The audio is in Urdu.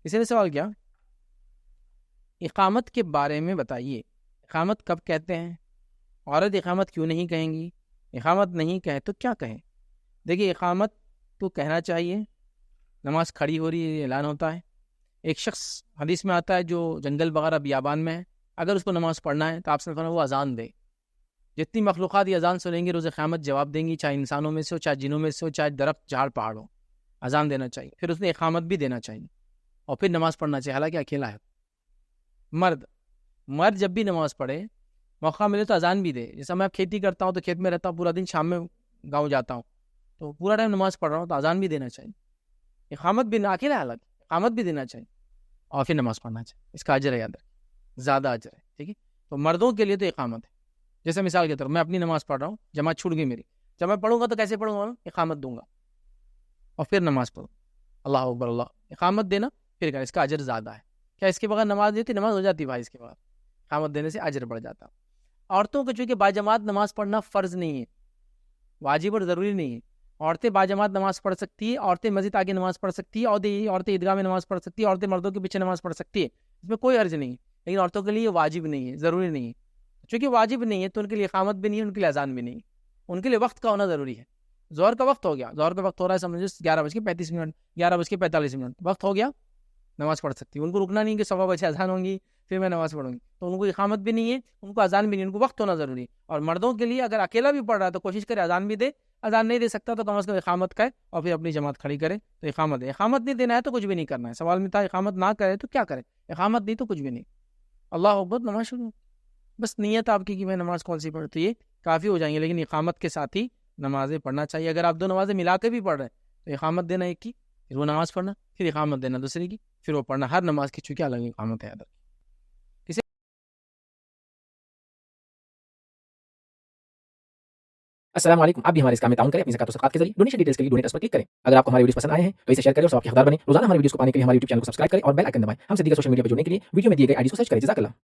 کسی نے سوال کیا اقامت کے بارے میں بتائیے، اقامت کب کہتے ہیں؟ عورت اقامت کیوں نہیں کہیں گی؟ اقامت نہیں کہے تو کیا کہیں؟ دیکھیے اقامت تو کہنا چاہیے، نماز کھڑی ہو رہی ہے اعلان ہوتا ہے. ایک شخص حدیث میں آتا ہے جو جنگل وغیرہ بیابان میں ہے، اگر اس کو نماز پڑھنا ہے تو آپ سے فرمایا وہ اذان دے. جتنی مخلوقات یہ اذان سنیں گی روز قیامت جواب دیں گی، چاہے انسانوں میں سے ہو، چاہے جنوں میں سے ہو، چاہے درخت جھاڑ پہاڑ ہو. اذان دینا چاہیے، پھر اس نے اقامت بھی دینا چاہیے اور پھر نماز پڑھنا چاہیے، حالانکہ اکیلا ہے. مرد جب بھی نماز پڑھے موقع ملے تو اذان بھی دے. جیسا میں کھیتی کرتا ہوں تو کھیت میں رہتا ہوں پورا دن، شام میں گاؤں جاتا ہوں تو پورا ٹائم نماز پڑھ رہا ہوں تو اذان بھی دینا چاہیے، اقامت بھی اکیلا ہے حالانکہ اقامت بھی دینا چاہیے اور پھر نماز پڑھنا چاہیے. اس کا اجر ہے، یاد رکھیں زیادہ اجر ہے. ٹھیک ہے، تو مردوں کے لیے تو اقامت ہے. جیسے مثال کے طور پر میں اپنی نماز پڑھ رہا ہوں، جماعت چھوٹ گئی میری، جب میں پڑھوں گا تو کیسے پڑھوں گا؟ اقامت دوں گا اور پھر نماز پڑھوں. اللہ اکبر، اللہ، اقامت دینا پھر کریں، اس کا اجر زیادہ ہے. کیا اس کے بغیر نماز دیتی؟ نماز ہو جاتی بھائی، اس کے بعد اقامت دینے سے اجر بڑھ جاتا. عورتوں کو چونکہ باجماعت نماز پڑھنا فرض نہیں ہے، واجب اور ضروری نہیں ہے. عورتیں باجماعت نماز پڑھ سکتی ہے، عورتیں مسجد آگے نماز پڑھ سکتی ہے، عورتیں عیدگاہ میں نماز پڑھ سکتی ہے، عورتیں مردوں کے پیچھے نماز پڑھ سکتی ہے، اس میں کوئی حرج نہیں ہے. لیکن عورتوں کے لیے یہ واجب نہیں ہے، ضروری نہیں ہے. چونکہ واجب نہیں ہے تو ان کے لیے اقامت بھی نہیں ہے، ان کے لیے اذان بھی نہیں ہے. ان کے لیے وقت کا ہونا ضروری ہے. ظہر کا وقت ہو گیا، ظہر کا وقت ہو رہا ہے سمجھو 11:35، 11:45، وقت ہو گیا، نماز پڑھ سکتی ہے. ان کو رکنا نہیں کہ 1:15 اذان ہوں گی پھر میں نماز پڑھوں گی، تو ان کو اقامت بھی نہیں ہے، ان کو اذان بھی نہیں، ان کو وقت ہونا ضروری ہے. اور مردوں کے لیے اگر اکیلا بھی پڑھ رہا ہے تو کوشش کرے اذان بھی دے، اذان نہیں دے سکتا تو کم از کم اقامت کا ہے اور پھر اپنی جماعت کھڑی کرے تو اقامت ہے. اقامت نہیں دینا ہے تو کچھ بھی نہیں کرنا ہے. سوال میں تھا اقامت نہ کرے تو کیا کرے، اقامت دی تو کچھ بھی نہیں. اللہ اکبر، نماز شروع. بس نیت آپ کی کہ میں نماز کون سی پڑھتی ہے کافی ہو جائیں گے، لیکن اقامت کے ساتھ ہی نمازیں پڑھنا چاہیے. اگر آپ دو نمازیں ملا کے بھی پڑھ رہے ہیں تو اقامت دینا ایک کی، پھر وہ نماز پڑھنا، پھر اقامت دینا دوسری کی، پھر وہ پڑھنا. ہر نماز کی چونکہ الگ اقامت ہے. کسی السلام علیکم. آپ بھی ہمارے اس کام میں تعاون کریں اپنی زکات و صدقات کے ذریعے. ڈونیشن ڈیٹیلز کے لیے ڈونیٹ پر کلک کریں. اگر آپ کو ہمارے ویڈیوز پسند آئے ہیں تو اسے شیئر کریں اور سب کے حقدار بنیں. روزانہ ہمارے ویڈیوز کو پانے کے لیے ہمارے یوٹیوب چینل کو سبسکرائب کریں اور بیل آئکن دبائیں. ہم سے دیگر سوشل میڈیا پر جڑنے کے لیے ویڈیو میں دیے گئے آئی ڈی کو سرچ کریں. جزاک اللہ.